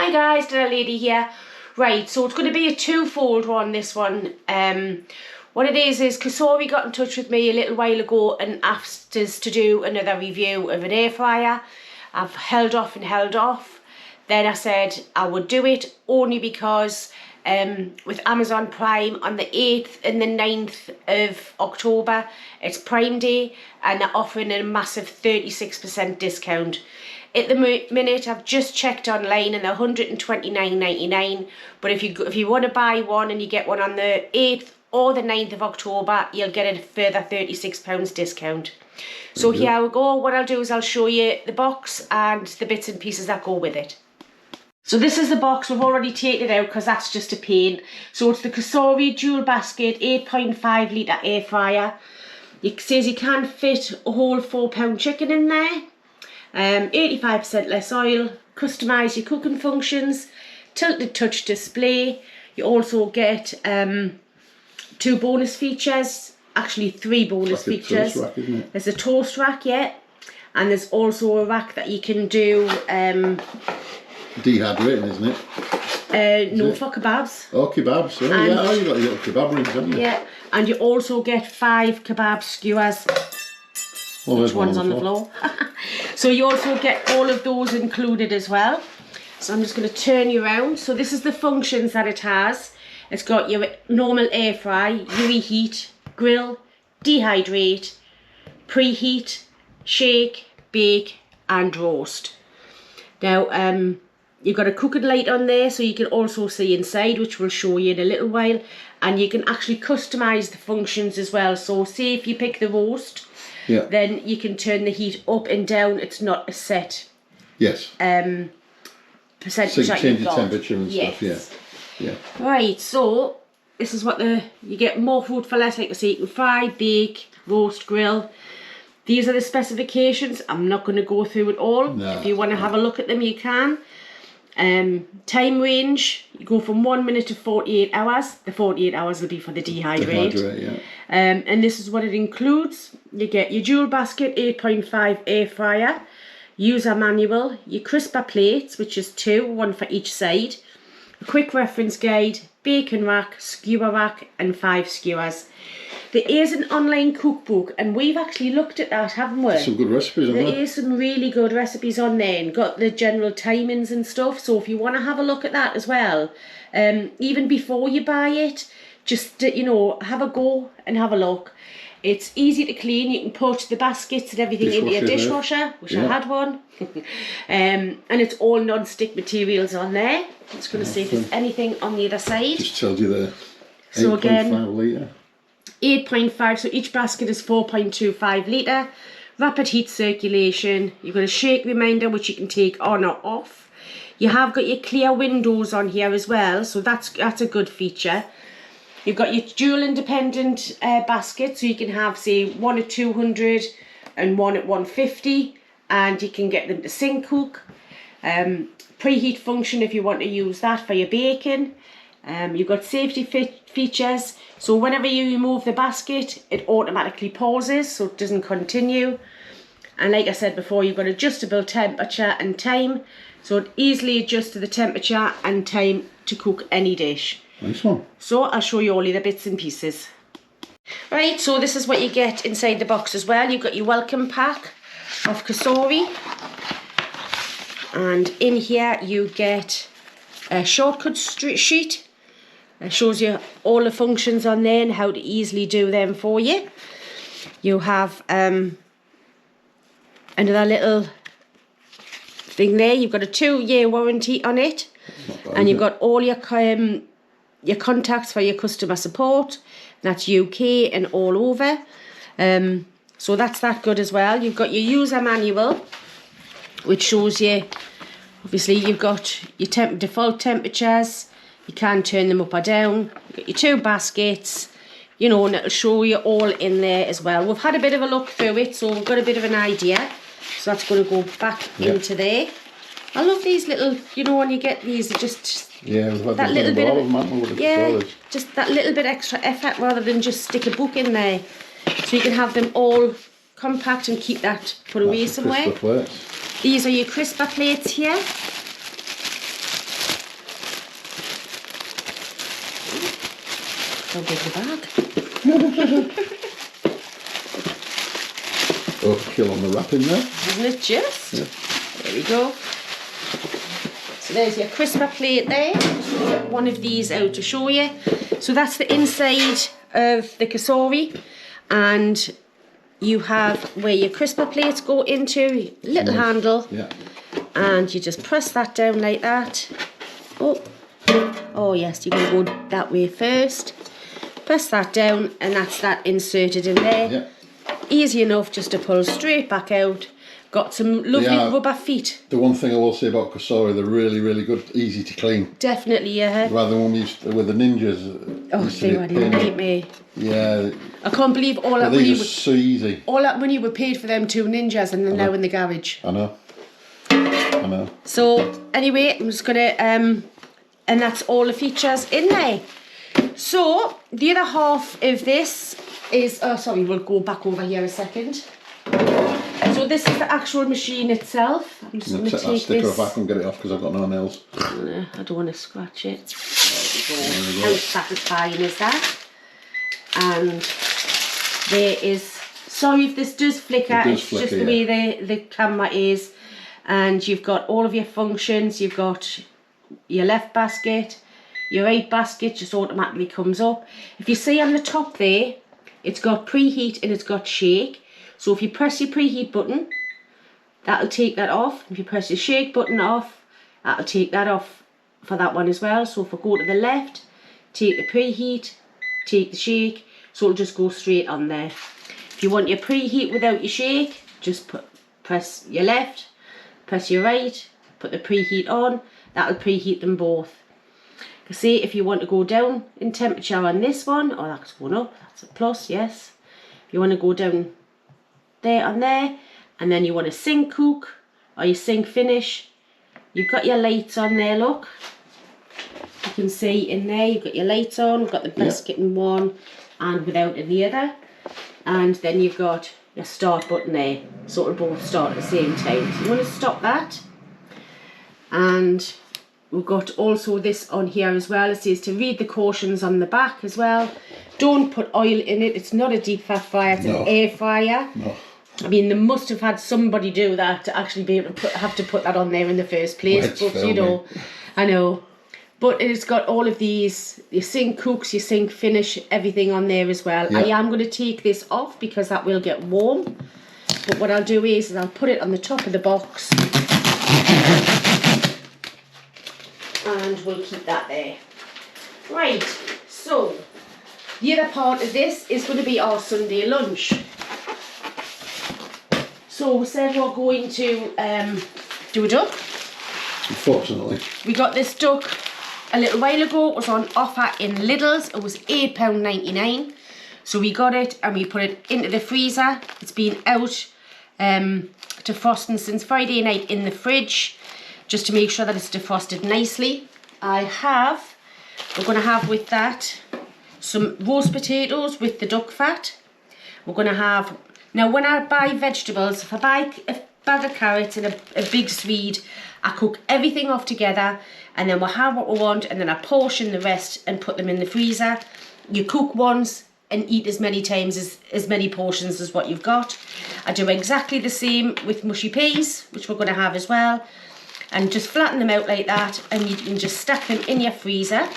Hi guys, Dinner Lady here. Right, so it's going to be a twofold one, this one. What it is Cosori got in touch with me a little while ago and asked us to do another review of an air fryer. I've held off. Then I said I would do it only because with Amazon Prime on the 8th and the 9th of October, it's Prime Day and they're offering a massive 36% discount. At the minute, I've just checked online and they're $129.99. But if you want to buy one and you get one on the 8th or the 9th of October, you'll get a further £36 discount. So here we go. What I'll do is I'll show you the box and the bits and pieces that go with it. So this is the box. We've already taken it out because that's just a pain. So it's the Cosori dual basket 8.5 litre air fryer. It says you can fit a whole 4-pound chicken in there. 85% less oil, customise your cooking functions, tilted touch display. You also get 2 bonus features, actually 3 bonus features. Toast rack, isn't it? There's a toast rack, yeah, and there's also a rack that you can do dehydrating, isn't it? no, for kebabs. Oh, kebabs, oh yeah, oh, you got your little kebab rings, haven't you? Yeah, and you also get 5 kebab skewers. Oh, Which one's on the floor? So you also get all of those included as well. So I'm just going to turn you around. So this is the functions that it has. It's got your normal air fry, you reheat, grill, dehydrate, preheat, shake, bake and roast. Now you've got a cooking light on there so you can also see inside, which we'll show you in a little while. And you can actually customise the functions as well. So say if you pick the roast, yeah, then you can turn the heat up and down. It's not a set percentage so you that change you've the got. temperature and stuff, yeah. Right, so this is what you get more food for less, like I say. You can fry, bake, roast, grill. These are the specifications. I'm not going to go through it all. No, if you want to have a look at them, you can. Time range, you go from 1 minute to 48 hours. The 48 hours will be for the dehydrate. Yeah. And this is what it includes. You get your dual basket 8.5 air fryer, user manual, your crisper plates, which is 2, 1 for each side, a quick reference guide, bacon rack, skewer rack and 5 skewers. There is an online cookbook and we've actually looked at that, haven't we? There's some good recipes on there. There is some really good recipes on there and got the general timings and stuff. So if you want to have a look at that as well, even before you buy it, just, have a go and have a look. It's easy to clean. You can put the baskets and everything into your dishwasher. Wish I had one. And it's all non-stick materials on there. I'm just going to see if there's anything on the other side. Just tells you there. So again, 8.5 litre. 8.5, so each basket is 4.25 litre. Rapid heat circulation. You've got a shake reminder which you can take on or off. You have got your clear windows on here as well, so that's a good feature. You've got your dual independent basket, so you can have, say, one at 200 and one at 150, and you can get them to sync cook. Preheat function if you want to use that for your bacon. You've got safety features, so whenever you remove the basket, it automatically pauses, so it doesn't continue. And like I said before, you've got adjustable temperature and time, so it easily adjusts to the temperature and time to cook any dish. Nice one. So I'll show you all the bits and pieces. Right, so this is what you get inside the box as well. You've got your welcome pack of Cosori. And in here you get a shortcut sheet. It shows you all the functions on there and how to easily do them for you. You have another little thing there. You've got a 2-year warranty on it. And you've got all your contacts for your customer support. That's UK and all over. So that's that good as well. You've got your user manual, which shows you, obviously you've got your default temperatures. You can turn them up or down. You've got your 2 baskets, and it'll show you all in there as well. We've had a bit of a look through it, so we've got a bit of an idea. So that's going to go back into there. I love these little, when you get these, just we've had that little bit of just that little bit extra effort rather than just stick a book in there. So you can have them all compact and keep that put away somewhere. These are your crisper plates here. how big the bag. Overkill on the wrapping there. Isn't it just? Yeah. There we go. So there's your crisper plate there. Just get one of these out to show you. So that's the inside of the Cosori, and you have where your crisper plates go into, little handle, Yeah. and you just press that down like that. Oh yes, you're going to go that way first. Press that down, and that's that inserted in there. Yeah. Easy enough just to pull straight back out. Got some lovely rubber feet. The one thing I will say about Cosori, they're really, really good, easy to clean. Definitely, yeah. Rather than when we used to, with the ninjas. Oh, they were me. Yeah. I can't believe all that money money was so easy. All that money we paid for them 2 ninjas, and they're now in the garage. I know. So anyway, I'm just gonna and that's all the features in there. So the other half of this is sorry, we'll go back over here a second. So this is the actual machine itself. I'm just going to take sticker this. back and get it off because I've got no nails. I don't want to scratch it. There we go. How satisfying is that? And there is. Sorry if this does flicker. It's just the way the camera is. And you've got all of your functions. You've got your left basket, your right basket just automatically comes up. If you see on the top there, it's got preheat and it's got shake. So if you press your preheat button, that'll take that off. If you press your shake button off, that'll take that off for that one as well. So if I go to the left, take the preheat, take the shake, so it'll just go straight on there. If you want your preheat without your shake, just press your left, press your right, put the preheat on, that'll preheat them both. You see, if you want to go down in temperature on this one, oh, that's going up, that's a plus, yes. If you want to go down there on there, and then you want to sync cook or you sync finish, you've got your lights on there, look. You can see in there, you've got your lights on, we've got the basket in one and without in the other. And then you've got your start button there, so it'll both start at the same time. So you want to stop that. And we've got also this on here as well. It says to read the cautions on the back as well. Don't put oil in it. It's not a deep fat fryer, it's an air fryer. No. I mean, they must have had somebody do that to actually be able to have to put that on there in the first place. But you know, I know. But it's got all of these, your sync cooks, your sync finish, everything on there as well. Yeah. I am going to take this off because that will get warm. But what I'll do is I'll put it on the top of the box. And we'll keep that there. Right, so the other part of this is going to be our Sunday lunch. So we said we're going to do a duck. Unfortunately. We got this duck a little while ago. It was on offer in Lidl's. It was £8.99. So we got it and we put it into the freezer. It's been out defrosting since Friday night in the fridge, just to make sure that it's defrosted nicely. We're going to have with that some roast potatoes with the duck fat. We're going to have, now when I buy vegetables, if I buy a bag of carrots and a big Swede, I cook everything off together and then we'll have what we want and then I portion the rest and put them in the freezer. You cook once and eat as many times as many portions as what you've got. I do exactly the same with mushy peas, which we're going to have as well. And just flatten them out like that and you can just stack them in your freezer.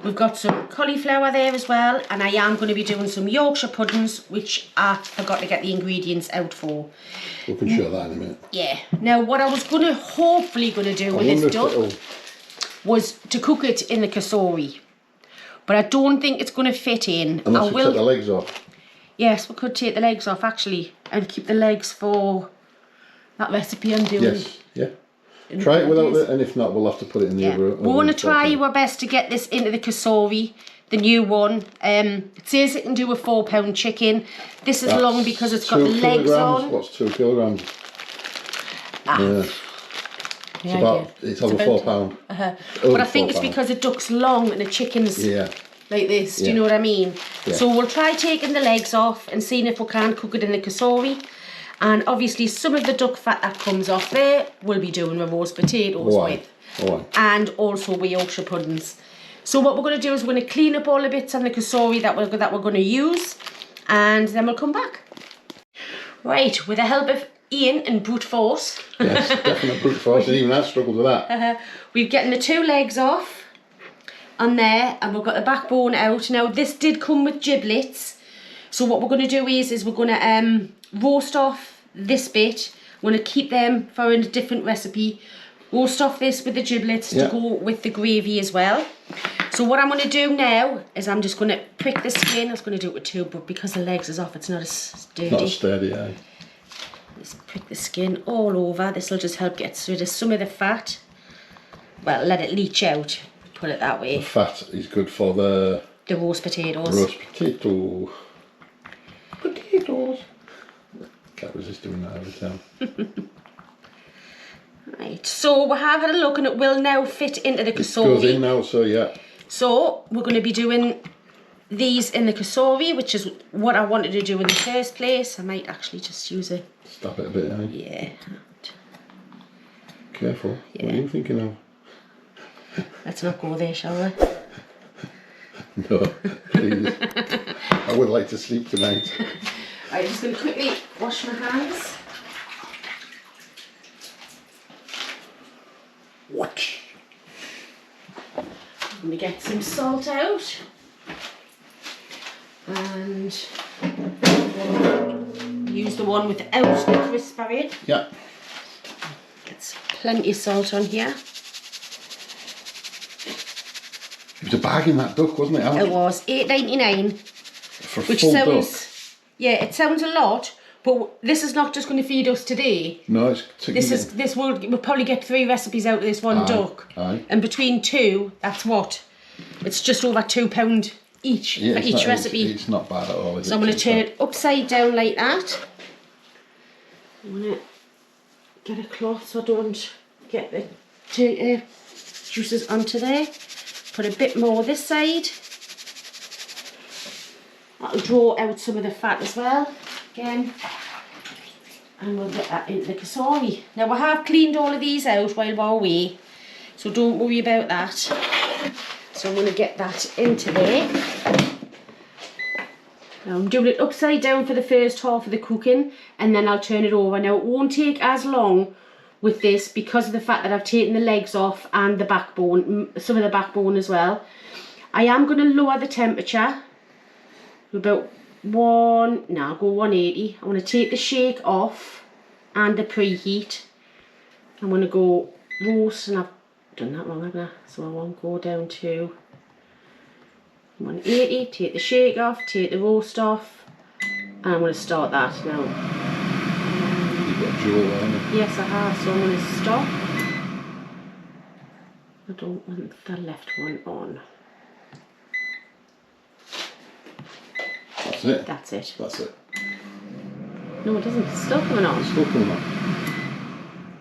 We've got some cauliflower there as well, and I am going to be doing some Yorkshire puddings, which I forgot to get the ingredients out for. We can show that in a minute. Yeah. Now what I was hopefully going to do with this duck was to cook it in the Cosori. But I don't think it's going to fit in. Unless we take the legs off. Yes, we could take the legs off actually and keep the legs for that recipe I'm doing. Yes, yeah. Try it without it, and if not, we'll have to put it in the other. We want to try our best to get this into the Cosori, the new one. It says it can do a 4-pound chicken. This is long because it's got the legs on. What's 2 kilograms? It's over 4 pound. But I think it's because the duck's long and the chicken's like this. Do you know what I mean? Yeah. So we'll try taking the legs off and seeing if we can cook it in the Cosori. And obviously some of the duck fat that comes off there we'll be doing with roast potatoes with. And also with Yorkshire puddings. So what we're going to do is we're going to clean up all the bits on the Cosori that we're going to use, and then we'll come back. Right, with the help of Ian and brute force. Yes, definite brute force, and even I struggled with that. We've getting the 2 legs off on there, and we've got the backbone out. Now this did come with giblets, so what we're going to do is we're going to roast off this bit. We're going to keep them for a different recipe. Roast off this with the giblets to go with the gravy as well. So what I'm going to do now is I'm just going to prick the skin. I was going to do it with 2, but because the legs is off, it's not as sturdy. Not as sturdy, yeah. Just prick the skin all over. This will just help get rid of some of the fat. Well, let it leach out, put it that way. The fat is good for the roast potatoes. Roast potato. Potatoes. Can't resist doing that every time. Right, so we have had a look and it will now fit into the Cosori. It goes in now, so yeah. So we're going to be doing these in the Cosori, which is what I wanted to do in the first place. I might actually just use it. Stab it a bit, eh? Yeah. Careful. Yeah. What are you thinking of? Let's not go there, shall we? No, please. I would like to sleep tonight. I'm just going to quickly wash my hands. Watch. I'm going to get some salt out. And use the one without the crisp in. Yeah. Get plenty of salt on here. It was a bag in that duck, wasn't it? It was $8.99. For which full sounds, duck. yeah, it sounds a lot, but this is not just going to feed us today. No, it's we'll probably get 3 recipes out of this one duck. Aye. And between 2, that's what? It's just over £2 each for each recipe. It's not bad at all. So I'm going to turn it upside down like that. I'm going to get a cloth so I don't get the juices onto there. Put a bit more this side. That'll draw out some of the fat as well. Again. And we'll get that into the Cosori. Now we have cleaned all of these out while we're away, so don't worry about that. So I'm going to get that into there. Now I'm doing it upside down for the first half of the cooking, and then I'll turn it over. Now it won't take as long with this because of the fact that I've taken the legs off and the backbone, some of the backbone as well. I am going to lower the temperature to about I'll go 180. I want to take the shake off and the preheat. I'm going to go roast, and I've done that wrong, haven't I? So I won't go down to 180, take the shake off, take the roast off, and I'm going to start that now. You've got dual there, haven't you? Yes, I have, so I'm going to stop. I don't want the left one on. That's it. That's it. That's it. No, it doesn't. It's still coming on. It's still coming on.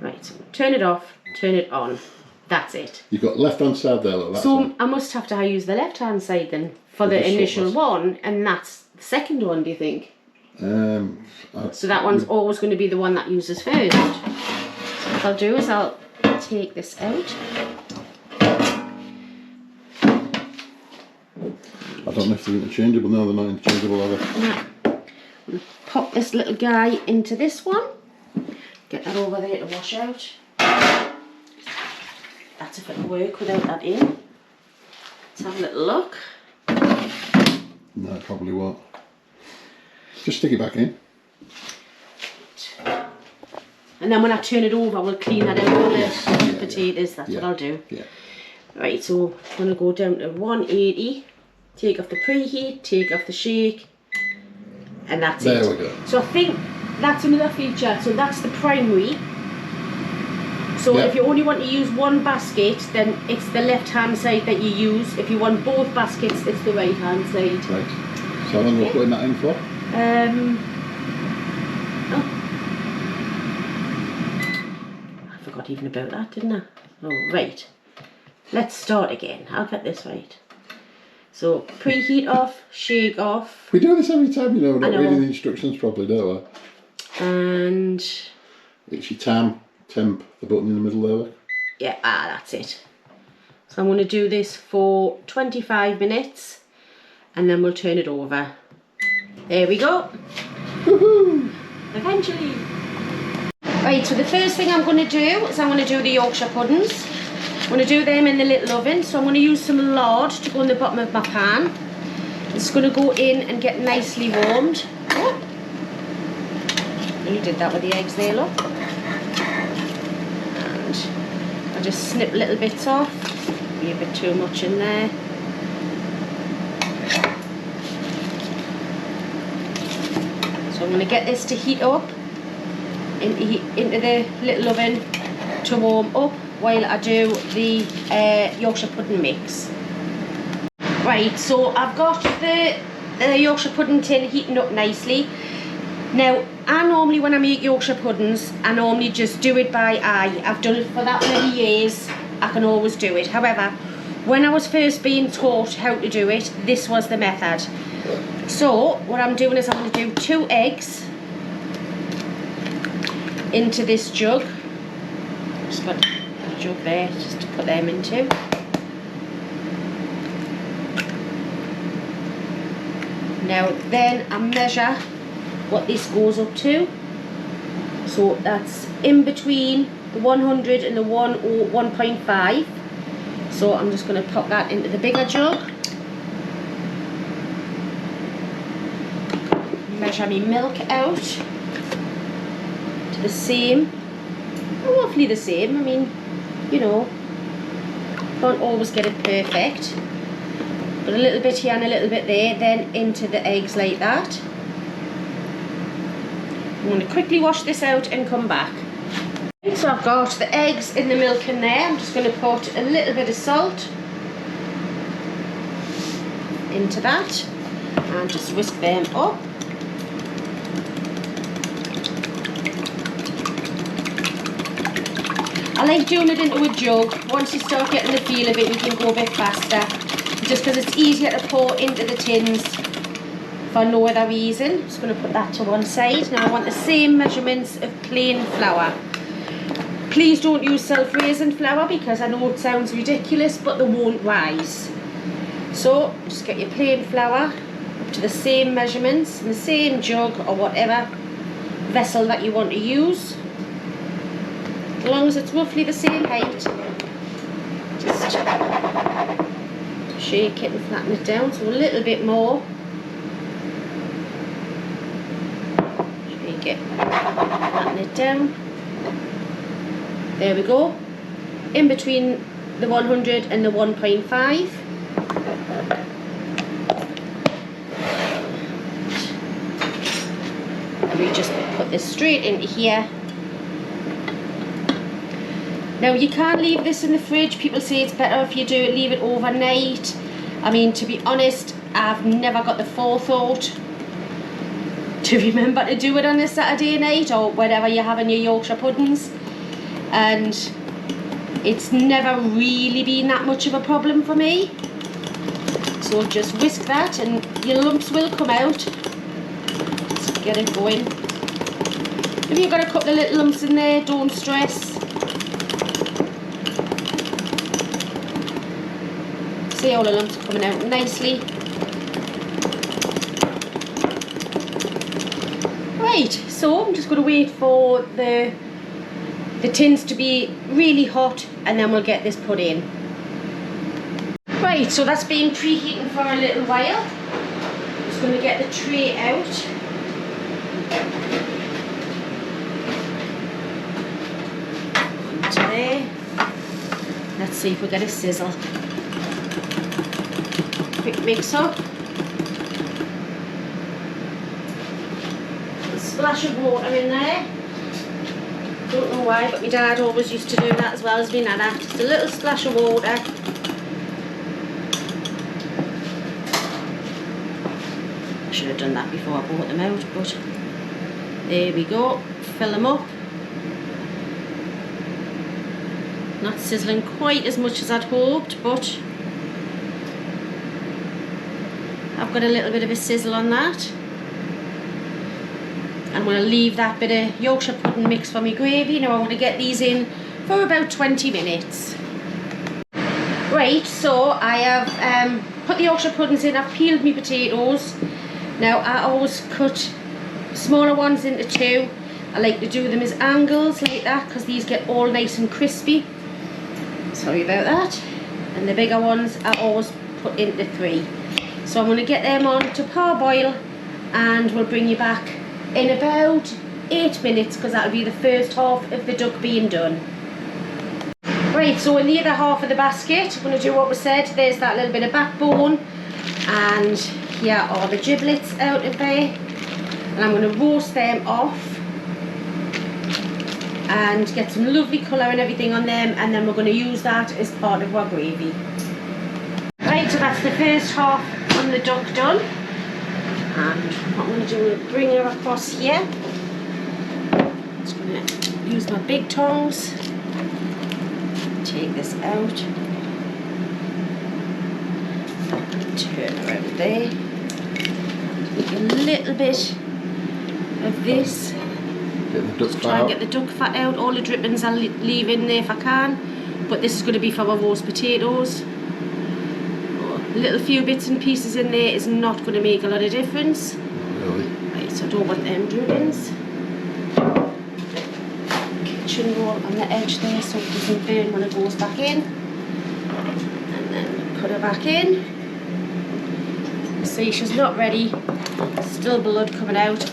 Right, so turn it off, turn it on. That's it. You've got left hand side there, look. So I must have to use the left hand side then for the initial one, and that's the second one, do you think? So that one's always going to be the one that uses first. So what I'll do is I'll take this out. I don't know if they're interchangeable. No, they're not interchangeable, are they? Yeah. Pop this little guy into this one. Get that over there to wash out. That's if it'll work without that in. Let's have a little look. No, it probably won't. Just stick it back in. And then when I turn it over, we'll clean that out with the potatoes. That's what I'll do. Yeah. Right, so I'm going to go down to 180. Take off the preheat, take off the shake, and that's it. There we go. So I think that's another feature. So that's the primary. So if you only want to use one basket, then it's the left hand side that you use. If you want both baskets, it's the right hand side. Right. So how long are we putting that in for? I forgot even about that, didn't I? Oh, right. Let's start again. I'll get this right. So preheat off, shake off. We do this every time, you know. We're not reading the instructions properly, do we? And it's your temp, the button in the middle there. yeah, that's it. So I'm going to do this for 25 minutes and then we'll turn it over. There we go. Woohoo! Eventually. Right, so the first thing I'm going to do is I'm going to do the Yorkshire puddings. I'm going to do them in the little oven, so I'm going to use some lard to go in the bottom of my pan. It's going to go in and get nicely warmed. Oh. Only did that with the eggs there, look. And I'll just snip little bits off. Be a bit too much in there. So I'm going to get this to heat up into the little oven to warm up while I do the Yorkshire pudding mix. Right, so I've got the Yorkshire pudding tin heating up nicely. Now, I normally, when I make Yorkshire puddings, I normally just do it by eye. I've done it for that many years, I can always do it. However, when I was first being taught how to do it, this was the method. So, what I'm doing is I'm going to do 2 eggs into this jug. Just got a jug there just to put them into. Now then I measure what this goes up to. So that's in between the 100 and the 1.5. So I'm just going to pop that into the bigger jug. Measure my milk out to the same, roughly the same. I mean, you know, can't always get it perfect. But a little bit here and a little bit there, then into the eggs like that. I'm going to quickly wash this out and come back. So I've got the eggs in the milk in there. I'm just going to put a little bit of salt into that and just whisk them up. I like doing it into a jug. Once you start getting the feel of it, you can go a bit faster. Just because it's easier to pour into the tins for no other reason. Just going to put that to one side. Now I want the same measurements of plain flour. Please don't use self-raising flour because I know it sounds ridiculous, but they won't rise. So just get your plain flour up to the same measurements in the same jug or whatever vessel that you want to use. As long as it's roughly the same height, just shake it and flatten it down, so a little bit more. Shake it, flatten it down. There we go. In between the 100 and the 1.5. And we just put this straight into here. Now you can't leave this in the fridge. People say it's better if you do it, leave it overnight. I mean, to be honest, I've never got the forethought to remember to do it on a Saturday night or whenever you're having your Yorkshire puddings. And it's never really been that much of a problem for me. So just whisk that and your lumps will come out. Just get it going. If you've got a couple of little lumps in there, don't stress. See, all the lumps are coming out nicely. Right, so I'm just going to wait for the tins to be really hot and then we'll get this put in. Right, so that's been preheating for a little while. I'm just going to get the tray out. Onto there. Let's see if we get a sizzle. Quick mix up. A splash of water in there. Don't know why, but my dad always used to do that as well as my nana. Just a little splash of water. I should have done that before I brought them out, but there we go. Fill them up. Not sizzling quite as much as I'd hoped, but I've got a little bit of a sizzle on that. I'm going to leave that bit of Yorkshire pudding mix for my gravy. Now I'm going to get these in for about 20 minutes. Right, so I have put the Yorkshire puddings in, I've peeled my potatoes. Now I always cut smaller ones into two. I like to do them as angles like that because these get all nice and crispy. Sorry about that. And the bigger ones I always put into three. So I'm going to get them on to parboil and we'll bring you back in about 8 minutes because that'll be the first half of the duck being done. Right, so in the other half of the basket, I'm going to do what we said. There's that little bit of backbone and here are the giblets out of there. And I'm going to roast them off and get some lovely colour and everything on them, and then we're going to use that as part of our gravy. Right, so that's the first half on the duck done. And what I'm going to do is bring her across here. I'm just going to use my big tongs. Take this out. Turn around there. Take a little bit of this. Try and get the duck fat out. All the drippings I'll leave in there if I can. But this is going to be for our roast potatoes. A little few bits and pieces in there is not going to make a lot of difference. Really? Right, so I don't want them drippings. Kitchen roll on the edge there so it doesn't burn when it goes back in. And then put her back in. See, she's not ready. Still blood coming out.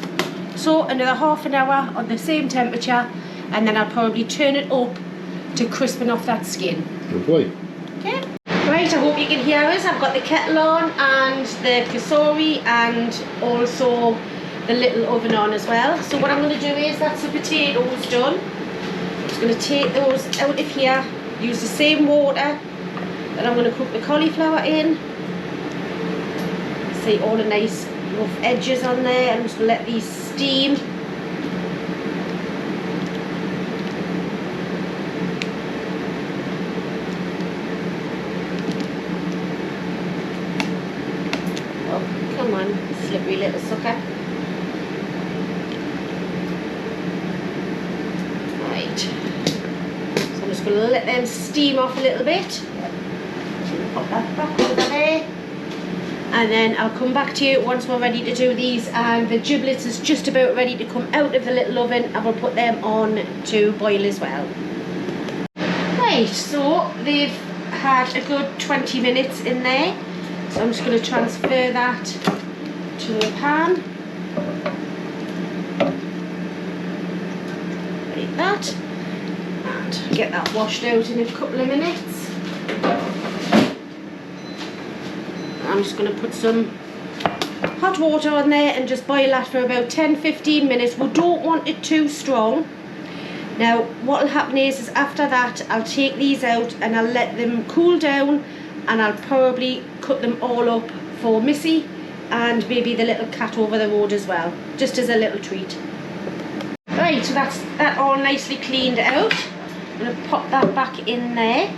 So another half an hour on the same temperature, and then I'll probably turn it up to crispen off that skin. Good boy. Okay. Right, I hope you can hear us. I've got the kettle on and the Cosori and also the little oven on as well. So what I'm going to do is, that's the potatoes done. I'm just going to take those out of here, use the same water that I'm going to cook the cauliflower in. See all the nice rough edges on there. I'm just going to let these steam. Oh, come on, slippery little sucker. Right. So I'm just going to let them steam off a little bit. Pop that back over there. And then I'll come back to you once we're ready to do these, and the giblets is just about ready to come out of the little oven, and we'll put them on to boil as well. Right, so they've had a good 20 minutes in there, so I'm just going to transfer that to the pan. Like that, and get that washed out in a couple of minutes. I'm just going to put some hot water on there and just boil that for about 10-15 minutes. We don't want it too strong. Now what will happen is after that I'll take these out and I'll let them cool down, and I'll probably cut them all up for Missy and maybe the little cat over the road as well, just as a little treat. Right, so that's that all nicely cleaned out. I'm going to pop that back in there.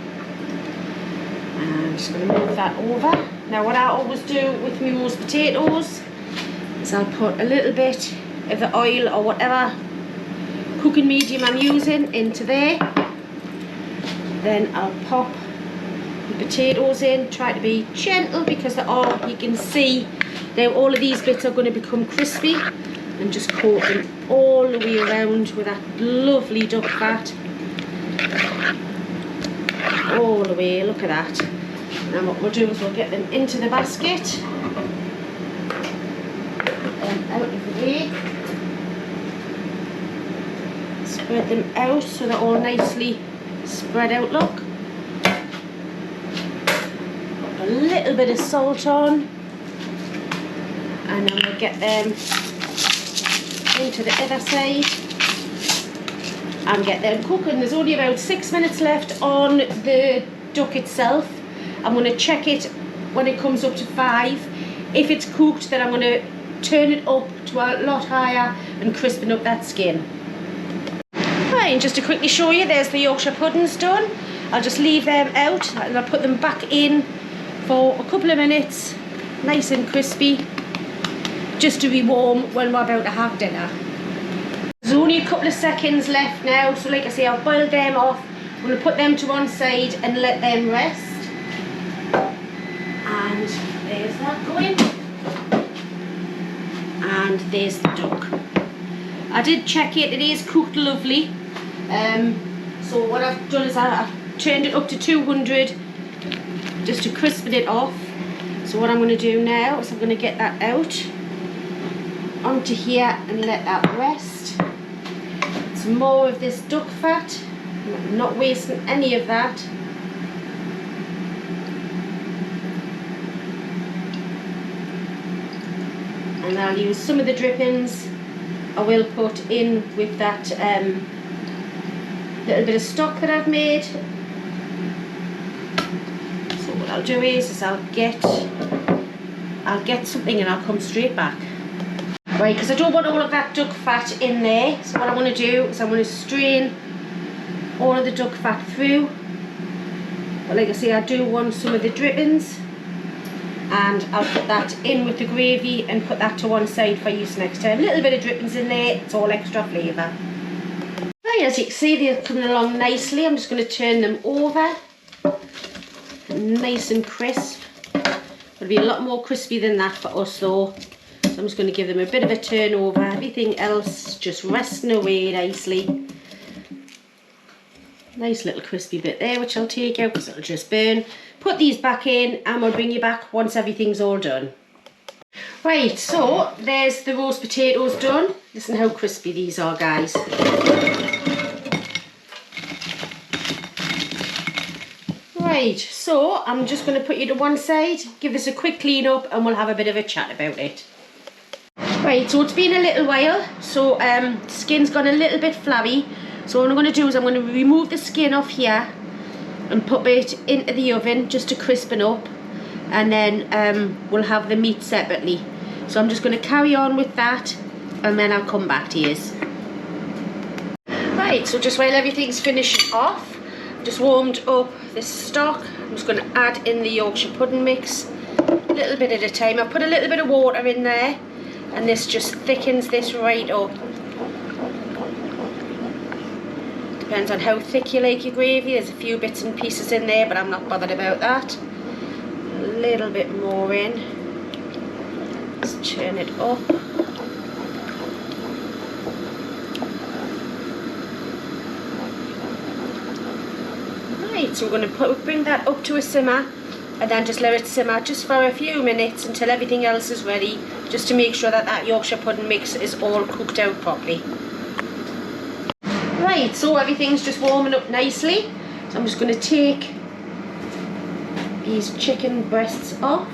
And I'm just going to move that over. Now what I always do with my roast potatoes is I'll put a little bit of the oil or whatever cooking medium I'm using into there. Then I'll pop the potatoes in, try to be gentle because they are, you can see now all of these bits are going to become crispy, and just coat them all the way around with that lovely duck fat. All the way, look at that. And what we'll do is we'll get them into the basket, and out of the way, spread them out so they're all nicely spread out, look. Put a little bit of salt on, and then we'll get them into the other side and get them cooking. There's only about 6 minutes left on the duck itself. I'm going to check it when it comes up to 5. If it's cooked, then I'm going to turn it up to a lot higher and crispen up that skin. Right, and just to quickly show you, there's the Yorkshire puddings done. I'll just leave them out and I'll put them back in for a couple of minutes, nice and crispy, just to be warm when we're about to have dinner. There's only a couple of seconds left now, so like I say, I've boiled them off. I'm going to put them to one side and let them rest. And there's that going. And there's the duck. I did check it, it is cooked lovely. So what I've done is I've turned it up to 200 just to crispen it off. So what I'm going to do now is I'm going to get that out onto here and let that rest. Some more of this duck fat. I'm not wasting any of that. And I'll use some of the drippings I will put in with that little bit of stock that I've made. So what I'll do is I'll get something and I'll come straight back. Right, because I don't want all of that duck fat in there, so what I want to do is I want to strain all of the duck fat through. But like I say, I do want some of the drippings, and I'll put that in with the gravy and put that to one side for use next time. A little bit of drippings in there, it's all extra flavour. Right, as you can see, they're coming along nicely. I'm just going to turn them over. Nice and crisp. It'll be a lot more crispy than that for us though. So I'm just going to give them a bit of a turn over. Everything else just resting away nicely. Nice little crispy bit there, which I'll take out because it'll just burn. Put these back in and we'll bring you back once everything's all done. Right, so there's the roast potatoes done. Listen how crispy these are, guys. Right, so I'm just going to put you to one side, give this a quick clean up and we'll have a bit of a chat about it. Right, so it's been a little while, so skin's gone a little bit flabby. So what I'm going to do is I'm going to remove the skin off here and put it into the oven just to crispen up, and then we'll have the meat separately. So I'm just going to carry on with that and then I'll come back to you. Right, so just while everything's finishing off, just warmed up this stock. I'm just going to add in the Yorkshire pudding mix, a little bit at a time. I put a little bit of water in there and this just thickens this right up. Depends on how thick you like your gravy. There's a few bits and pieces in there, but I'm not bothered about that. A little bit more in. Let's turn it up. Right, so we're going to bring that up to a simmer and then just let it simmer just for a few minutes until everything else is ready, just to make sure that that Yorkshire pudding mix is all cooked out properly. Right, so everything's just warming up nicely. So I'm just going to take these chicken breasts off.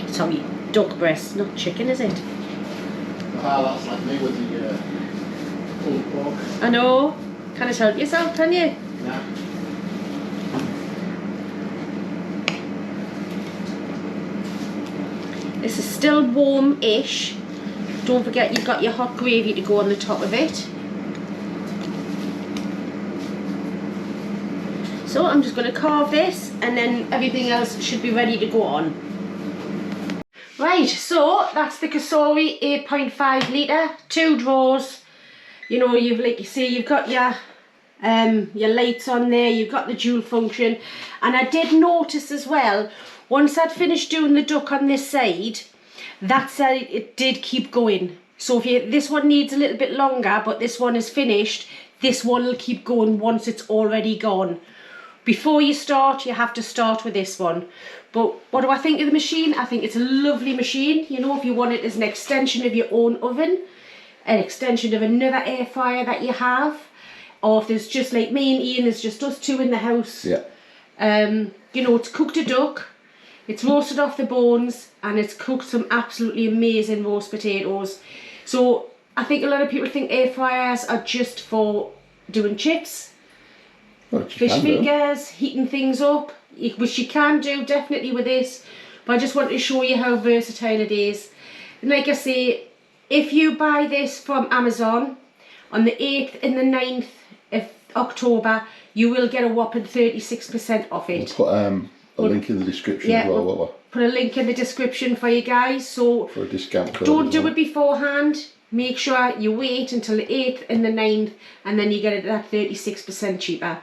Sorry, duck breasts, not chicken, is it? Ah, that's like me with the pulled pork. I know. Can't help yourself, can you? Yeah. This is still warm-ish. Don't forget you've got your hot gravy to go on the top of it. So I'm just going to carve this and then everything else should be ready to go on. Right, so that's the Cosori 8.5 litre, 2 drawers. You know, like you see, you've got your lights on there, you've got the dual function. And I did notice as well, once I'd finished doing the duck on this side, that side it did keep going. So if this one needs a little bit longer, but this one is finished, this one will keep going once it's already gone. Before you start, you have to start with this one. But what do I think of the machine? I think it's a lovely machine. You know, if you want it as an extension of your own oven, an extension of another air fryer that you have, or if there's just like me and Ian, there's just us two in the house. Yeah. You know, it's cooked a duck, it's roasted off the bones, and it's cooked some absolutely amazing roast potatoes. So I think a lot of people think air fryers are just for doing chips, fish fingers, heating things up, which you can do definitely with this, but I just wanted to show you how versatile it is. And like I say, if you buy this from Amazon on the 8th and the 9th of October, you will get a whopping 36% off it. We'll put a link in the description as well. We'll put a link in the description for you guys. So for a discount code. Don't do it beforehand. Make sure you wait until the 8th and the 9th, and then you get it at 36% cheaper.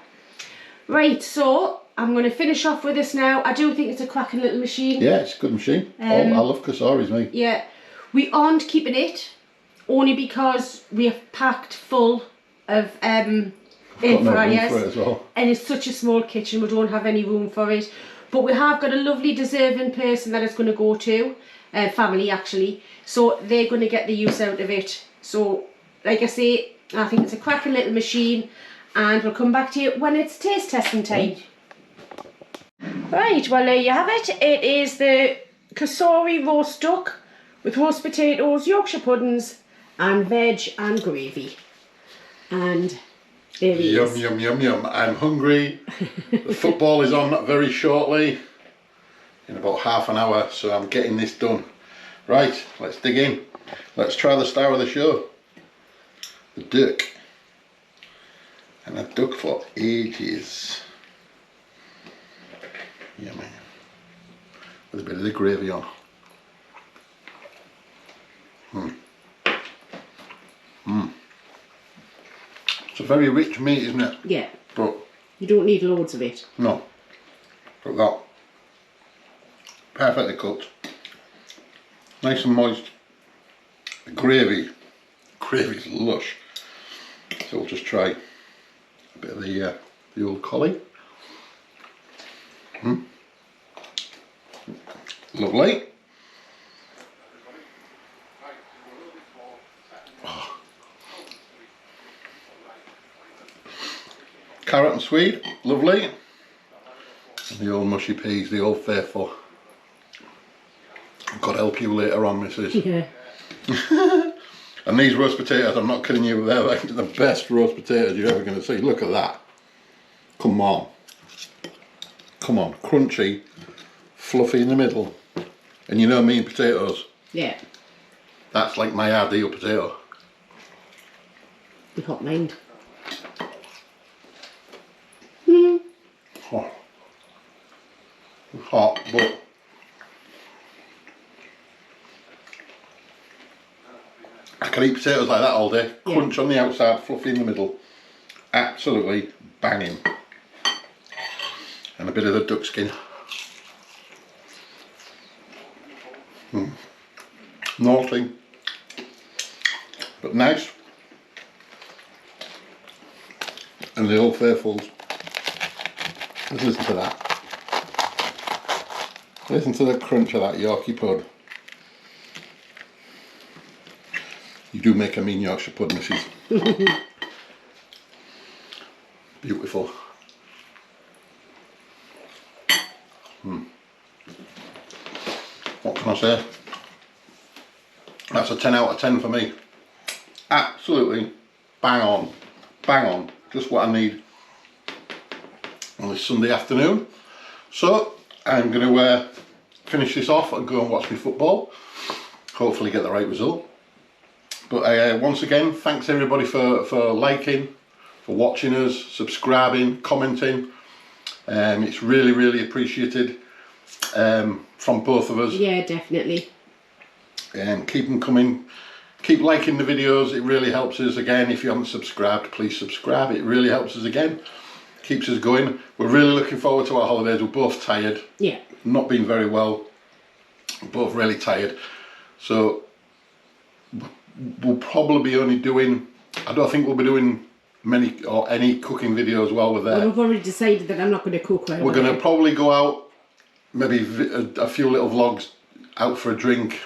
Right, so I'm going to finish off with this now. I do think it's a cracking little machine. Yeah, it's a good machine. I love Cosoris, mate. Yeah. We aren't keeping it, only because we have packed full of air fryers. For it as well. And it's such a small kitchen, we don't have any room for it. But we have got a lovely deserving person that it's going to go to, family actually. So they're going to get the use out of it. So, like I say, I think it's a cracking little machine, and we'll come back to you when it's taste testing time. Right, well there you have it. It is the Cosori roast duck with roast potatoes, Yorkshire puddings and veg and gravy. And there he is. Yum, yum, yum. I'm hungry. The football is on very shortly, in about half an hour, so I'm getting this done. Right, let's dig in. Let's try the star of the show. The duck. And a duck for ages. Yummy. With a bit of the gravy on. It's a very rich meat, isn't it? Yeah. But you don't need loads of it. no. But that. Perfectly cooked. Nice and moist. The gravy's lush. So we'll just try a bit of the old collie. Lovely. Oh. Carrot and swede, lovely. And the old mushy peas, the old faithful. God help you later on, missus. Yeah. And these roast potatoes, I'm not kidding you, they're like the best roast potatoes you're ever going to see. Look at that. Come on. Come on. Crunchy, fluffy in the middle. And you know me and potatoes. Yeah. That's like my ideal potato. The hot mind. Oh. It's hot, but I can eat potatoes like that all day. Yeah. Crunch on the outside, fluffy in the middle. Absolutely banging. And a bit of the duck skin. Naughty, but nice. And the old faithfuls. Let's listen to that. Listen to the crunch of that Yorkie pud. You do make a mean Yorkshire pud, missus. Beautiful. What can I say? That's a 10 out of 10 for me. Absolutely bang on, just what I need on this Sunday afternoon. So I'm going to finish this off and go and watch my football, hopefully get the right result. But once again, thanks everybody for liking, for watching us, subscribing, commenting. It's really appreciated from both of us. Yeah, definitely. And keep them coming, keep liking the videos, it really helps us. Again, if you haven't subscribed, please subscribe, it really helps us again, keeps us going. We're really looking forward to our holidays. We're both tired, yeah, not been very well, both really tired, so we'll probably be only doing, I don't think we'll be doing many or any cooking videos while we're there. Well, we've already decided that I'm not going to cook while we're going to probably go out, maybe a few little vlogs, out for a drink,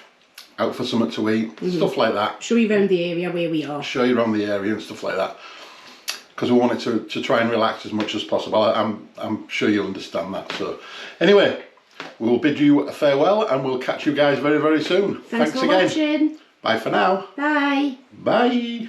out for something to eat, stuff like that. Show you around the area where we are. Show you around the area and stuff like that. Because we want it to try and relax as much as possible. I'm sure you'll understand that. So anyway, we'll bid you a farewell and we'll catch you guys very soon. Thanks for again. watching. Bye for now. Bye. Bye.